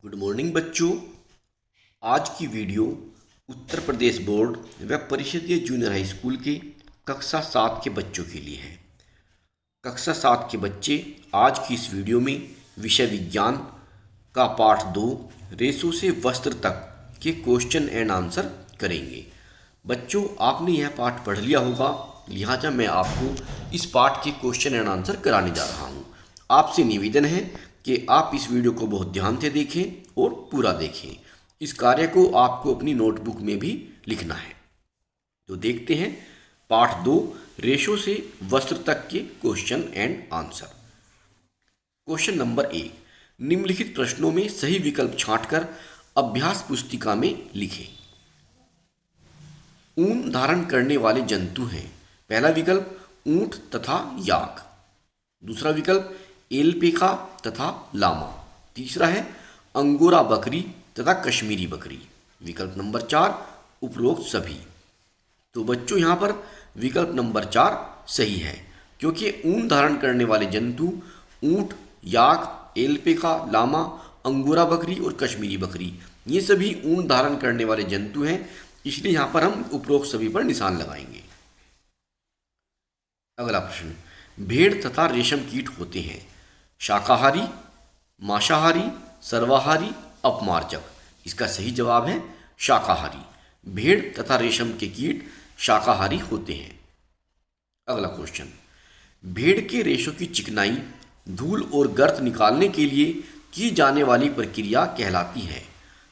Good morning बच्चों। आज की वीडियो उत्तर प्रदेश बोर्ड व परिषदीय जूनियर हाई स्कूल के कक्षा 7 के बच्चों के लिए है। कक्षा 7 के बच्चे आज की इस वीडियो में विषय विज्ञान का पाठ 2 रेशों से वस्त्र तक के क्वेश्चन एंड आंसर करेंगे। बच्चों, आपने यह पाठ पढ़ लिया होगा, लिहाजा मैं आपको इस पाठ के क्वेश्चन एंड आंसर कराने जा रहा हूँ। आपसे निवेदन है कि आप इस वीडियो को बहुत ध्यान से देखें और पूरा देखें। इस कार्य को आपको अपनी नोटबुक में भी लिखना है। तो देखते हैं पाठ 2 रेशो से वस्त्र तक के question and answer. Question number 1, निम्नलिखित प्रश्नों में सही विकल्प छांटकर अभ्यास पुस्तिका में लिखें। ऊन धारण करने वाले जंतु हैं। पहला विकल्प ऊंट तथा याक। दूसरा विकल्प एल्पेका तथा लामा। तीसरा है अंगोरा बकरी तथा कश्मीरी बकरी। विकल्प नंबर 4 उपरोक्त सभी। तो बच्चों, यहाँ पर विकल्प नंबर 4 सही है, क्योंकि ऊन धारण करने वाले जंतु ऊंट, याक, एल्पेका, लामा, अंगोरा बकरी और कश्मीरी बकरी, ये सभी ऊन धारण करने वाले जंतु हैं, इसलिए यहाँ पर हम उपरोक्त सभी पर निशान लगाएंगे। अगला प्रश्न, भेड़ तथा रेशम कीट होते हैं शाकाहारी, मांसाहारी, सर्वाहारी, अपमार्जक। इसका सही जवाब है शाकाहारी। भेड़ तथा रेशम के कीट शाकाहारी होते हैं। अगला क्वेश्चन, भेड़ के रेशों की चिकनाई धूल और गर्त निकालने के लिए की जाने वाली प्रक्रिया कहलाती है।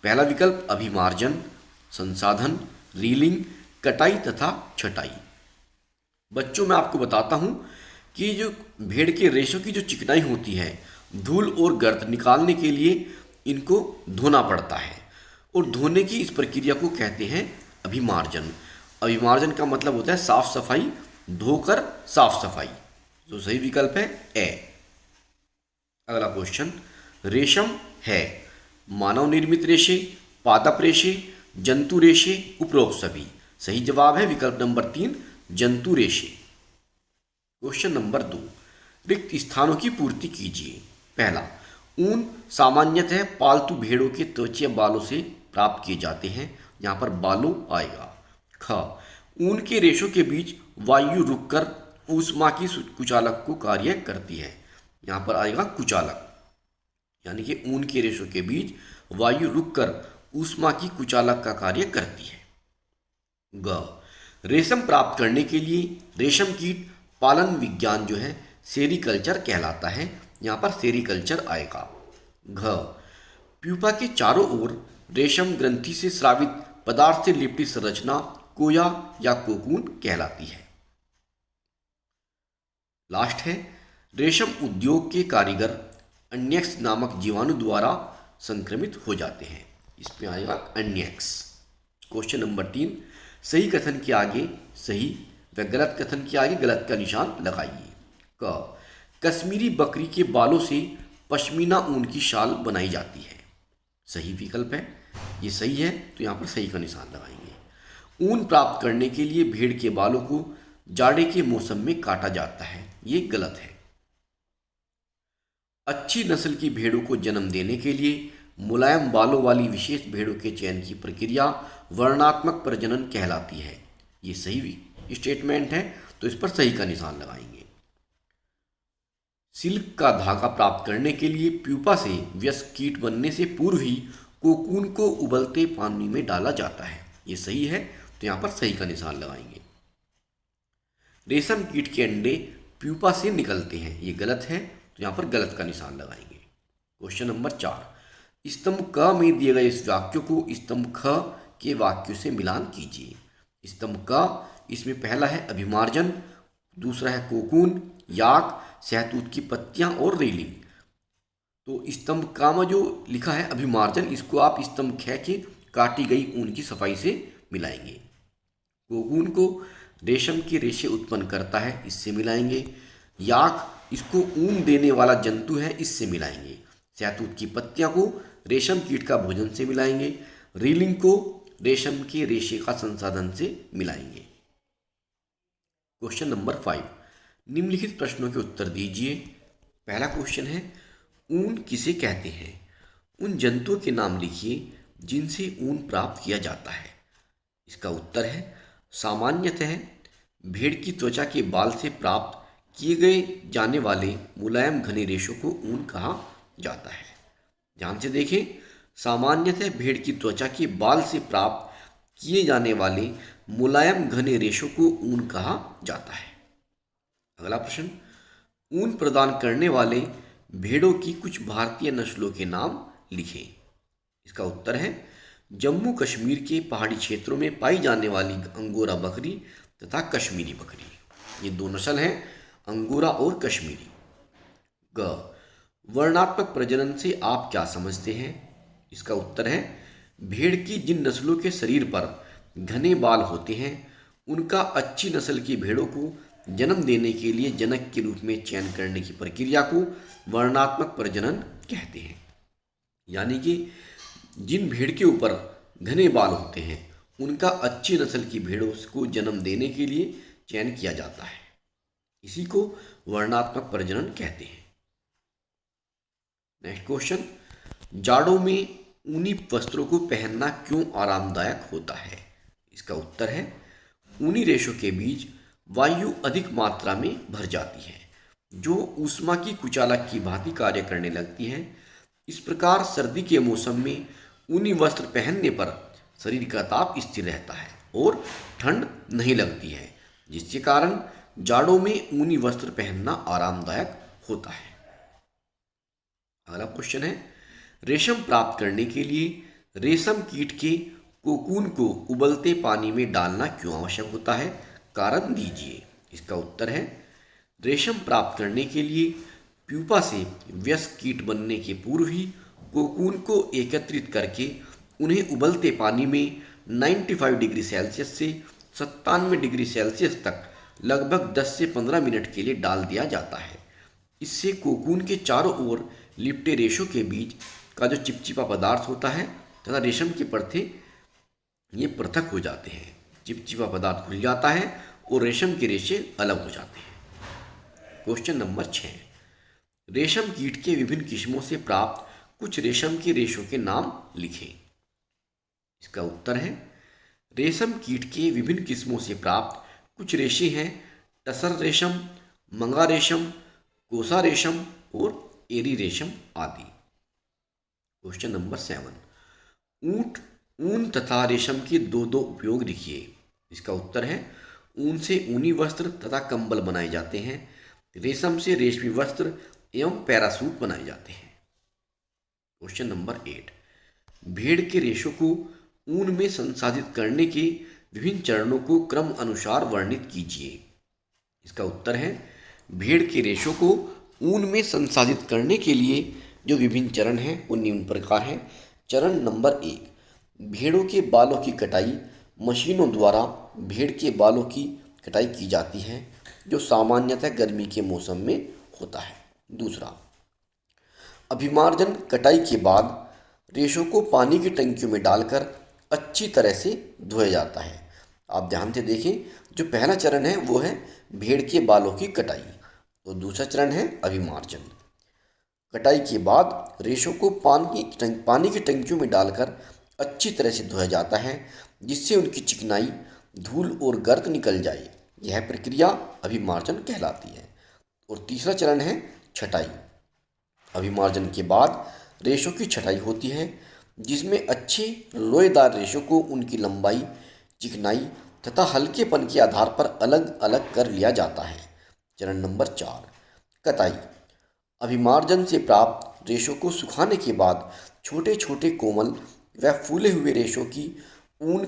पहला विकल्प अभिमार्जन, संसाधन, रीलिंग, कटाई तथा छटाई। बच्चों, मैं आपको बताता हूं कि जो भेड़ के रेशों की जो चिकनाई होती है, धूल और गर्द निकालने के लिए इनको धोना पड़ता है, और धोने की इस प्रक्रिया को कहते हैं अभिमार्जन। अभिमार्जन का मतलब होता है साफ सफाई, धोकर साफ सफाई। तो सही विकल्प है ए। अगला क्वेश्चन, रेशम है मानव निर्मित रेशे, पादप रेशे, जंतु रेशे, उपरोक्त सभी। सही जवाब है विकल्प नंबर 3 जंतु रेशे। क्वेश्चन नंबर 2, रिक्त स्थानों की पूर्ति कीजिए। पहला, ऊन सामान्यतः पालतू भेड़ों के त्वचीय बालों से प्राप्त किए जाते हैं। यहाँ पर बालों आएगा। ख, ऊन के रेशों के बीच वायु रुककर ऊष्मा की कुचालक को कार्य करती है। यहाँ पर आएगा कुचालक, यानी कि ऊन के रेशों के बीच वायु रुककर ऊष्मा की कुचालक का कार्य करती है। ग, रेशम प्राप्त करने के लिए रेशम कीट पालन विज्ञान जो है सेरीकल्चर कहलाता है। यहाँ पर सेरीकल्चर आएगा। घ, प्यूपा के चारों ओर रेशम ग्रंथि से स्रावित पदार्थ से लिपटी संरचना कोया या कोकून कहलाती है। लास्ट है, रेशम उद्योग के कारीगर अन्यक्स नामक जीवाणु द्वारा संक्रमित हो जाते हैं। इसमें आएगा अन्यक्स। क्वेश्चन नंबर 3, सही कथन के आगे सही व गलत कथन के आगे गलत का निशान लगाइए। क, कश्मीरी बकरी के बालों से पश्मीना ऊन की शाल बनाई जाती है। सही विकल्प है, ये सही है, तो यहाँ पर सही का निशान लगाएंगे। ऊन प्राप्त करने के लिए भेड़ के बालों को जाड़े के मौसम में काटा जाता है। ये गलत है। अच्छी नस्ल की भेड़ों को जन्म देने के लिए मुलायम बालों वाली विशेष भेड़ों के चयन की प्रक्रिया वर्णात्मक प्रजनन कहलाती है। ये सही स्टेटमेंट है, तो इस पर सही का निशान लगाएंगे। सिल्क का धागा प्राप्त करने के लिए प्यूपा से वयस्क कीट बनने से पूर्व ही कोकून को उबलते पानी में डाला जाता है। ये सही है, तो यहाँ पर सही का निशान लगाएंगे। रेशम कीट के अंडे प्यूपा से निकलते हैं। ये गलत है, तो यहाँ पर गलत का निशान लगाएंगे। क्वेश्चन नंबर 4, स्तंभ क में दिए गए इस वाक्य को स्तंभ ख के वाक्यों से मिलान कीजिए। स्तंभ क, इसमें पहला है अभिमार्जन, दूसरा है कोकून, याक, सहतूत की पत्तियां और रेलिंग। तो स्तंभ क में जो लिखा है अभिमार्जन, इसको आप स्तंभ ख के काटी गई ऊन की सफाई से मिलाएंगे। कोकून को रेशम के रेशे उत्पन्न करता है, इससे मिलाएंगे। याक, इसको ऊन देने वाला जंतु है, इससे मिलाएंगे। सहतूत की पत्तियां को रेशम कीट का भोजन से मिलाएंगे। रीलिंग को रेशम के रेशे का संसाधन से मिलाएंगे। क्वेश्चन नंबर 5, निम्नलिखित प्रश्नों के उत्तर दीजिए। पहला क्वेश्चन है, ऊन किसे कहते हैं? उन जंतुओं के नाम लिखिए जिनसे ऊन प्राप्त किया जाता है। इसका उत्तर है सामान्यतः भेड़ की त्वचा के बाल से प्राप्त किए गए जाने वाले मुलायम घने रेशों को ऊन कहा जाता है। ध्यान से देखें, सामान्यतः भेड़ की त्वचा के बाल से प्राप्त किए जाने वाले मुलायम घने रेशों को ऊन कहा जाता है। अगला प्रश्न, ऊन प्रदान करने वाले भेड़ों की कुछ भारतीय नस्लों के नाम लिखें। इसका उत्तर है जम्मू कश्मीर के पहाड़ी क्षेत्रों में पाई जाने वाली अंगोरा बकरी तथा कश्मीरी बकरी। ये दो नस्ल हैं, अंगोरा और कश्मीरी। ग, वर्णात्मक प्रजनन से आप क्या समझते हैं? इसका उत्तर है भेड़ की जिन नस्लों के शरीर पर घने बाल होते हैं उनका अच्छी नस्ल की भेड़ों को जन्म देने के लिए जनक के रूप में चयन करने की प्रक्रिया को वर्णात्मक प्रजनन कहते हैं। यानी कि जिन भेड़ के ऊपर घने बाल होते हैं उनका अच्छी नस्ल की भेड़ों को जन्म देने के लिए चयन किया जाता है, इसी को वर्णात्मक प्रजनन कहते हैं। नेक्स्ट क्वेश्चन, जाड़ों में ऊनी वस्त्रों को पहनना क्यों आरामदायक होता है? इसका उत्तर है ऊनी रेशों के बीच वायु अधिक मात्रा में भर जाती है जो ऊष्मा की कुचालक की भांति कार्य करने लगती है। इस प्रकार सर्दी के मौसम में ऊनी वस्त्र पहनने पर शरीर का ताप स्थिर रहता है और ठंड नहीं लगती है, जिसके कारण जाड़ों में ऊनी वस्त्र पहनना आरामदायक होता है। अगला क्वेश्चन है, रेशम प्राप्त करने के लिए रेशम कीट के कोकून को उबलते पानी में डालना क्यों आवश्यक होता है? कारण दीजिए। इसका उत्तर है रेशम प्राप्त करने के लिए प्यूपा से वयस्क कीट बनने के पूर्व ही कोकून को एकत्रित करके उन्हें उबलते पानी में 95 डिग्री सेल्सियस से 97 डिग्री सेल्सियस तक लगभग 10 से 15 मिनट के लिए डाल दिया जाता है। इससे कोकून के चारों ओर लिपटे रेशों के बीच का जो चिपचिपा पदार्थ होता है तथा रेशम के परते ये पृथक हो जाते हैं। चिपचिपा पदार्थ खुल जाता है और रेशम के रेशे अलग हो जाते हैं। क्वेश्चन नंबर 6, रेशम कीट के विभिन्न किस्मों से प्राप्त कुछ रेशम के रेशों के नाम लिखें। इसका उत्तर है रेशम कीट के विभिन्न किस्मों से प्राप्त कुछ रेशे हैं टसर रेशम, मंगा रेशम, कोसा रेशम और एरी रेशम आदि। क्वेश्चन नंबर 7, ऊंट ऊन तथा रेशम के दो दो उपयोग लिखिए। इसका उत्तर है ऊन से ऊनी वस्त्र तथा कंबल बनाए जाते हैं, रेशम से रेशमी वस्त्र एवं पैरासूट बनाए जाते हैं। क्वेश्चन नंबर 8, भेड़ के रेशों को ऊन में संसाधित करने के विभिन्न चरणों को क्रम अनुसार वर्णित कीजिए। इसका उत्तर है भेड़ के रेशों को ऊन में संसाधित करने के लिए जो विभिन्न चरण हैं वो निम्न प्रकार हैं। चरण नंबर 1, भेड़ों के बालों की कटाई मशीनों द्वारा भेड़ के बालों की कटाई की जाती है जो सामान्यतः गर्मी के मौसम में होता है। दूसरा, अभिमार्जन कटाई के बाद रेशों को पानी की टंकियों में डालकर अच्छी तरह से धोया जाता है। आप ध्यान से देखें, जो पहला चरण है वो है भेड़ के बालों की कटाई, तो दूसरा चरण है अभिमार्जन। कटाई के बाद रेशों को पानी की टंकियों में डालकर अच्छी तरह से धोया जाता है जिससे उनकी चिकनाई, धूल और गर्द निकल जाए। यह प्रक्रिया अभिमार्जन कहलाती है। और तीसरा चरण है छटाई। अभिमार्जन के बाद रेशों की छटाई होती है जिसमें अच्छे लोएदार रेशों को उनकी लंबाई, चिकनाई तथा हल्केपन के आधार पर अलग अलग कर लिया जाता है। चरण नंबर 4, कताई। अभिमार्जन से प्राप्त रेशों को सुखाने के बाद छोटे छोटे कोमल व फूले हुए रेशों की ऊन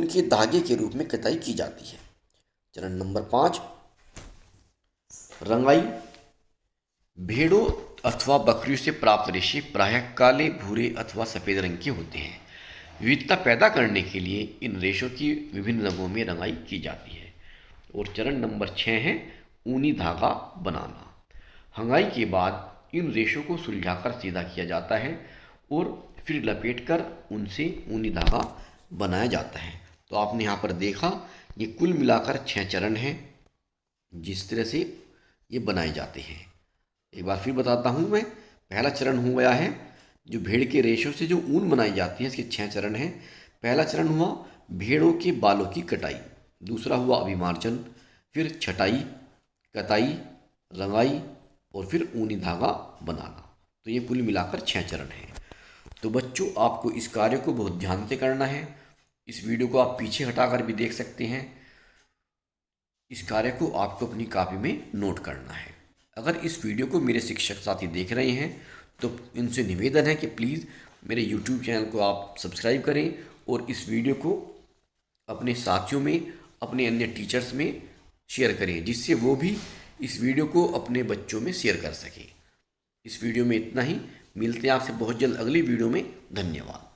के धागे के रूप में कताई की जाती है। चरण नंबर 5, रंगाई। भेड़ों अथवा बकरियों से प्राप्त रेशे प्रायः काले, भूरे अथवा सफ़ेद रंग के होते हैं। विविधता पैदा करने के लिए इन रेशों की विभिन्न रंगों में रंगाई की जाती है। और चरण नंबर 6 है ऊनी धागा बनाना। हंगाई के बाद इन रेशों को सुलझाकर सीधा किया जाता है और फिर लपेटकर उनसे ऊनी धागा बनाया जाता है। तो आपने यहाँ पर देखा, ये कुल मिलाकर 6 चरण हैं जिस तरह से ये बनाए जाते हैं। एक बार फिर बताता हूँ मैं। पहला चरण हो गया है जो भेड़ के रेशों से जो ऊन बनाई जाती है इसके 6 चरण हैं। पहला चरण हुआ भेड़ों के बालों की कटाई, दूसरा हुआ अभिमार्जन, फिर छटाई, कताई, रंगाई और फिर ऊनी धागा बनाना। तो ये कुल मिलाकर 6 चरण हैं। तो बच्चों आपको इस कार्य को बहुत ध्यान से करना है। इस वीडियो को आप पीछे हटाकर भी देख सकते हैं। इस कार्य को आपको अपनी कॉपी में नोट करना है। अगर इस वीडियो को मेरे शिक्षक साथी देख रहे हैं तो इनसे निवेदन है कि प्लीज़ मेरे YouTube चैनल को आप सब्सक्राइब करें और इस वीडियो को अपने साथियों में, अपने अन्य टीचर्स में शेयर करें, जिससे वो भी इस वीडियो को अपने बच्चों में शेयर कर सकें। इस वीडियो में इतना ही। मिलते हैं आपसे बहुत जल्द अगली वीडियो में। धन्यवाद।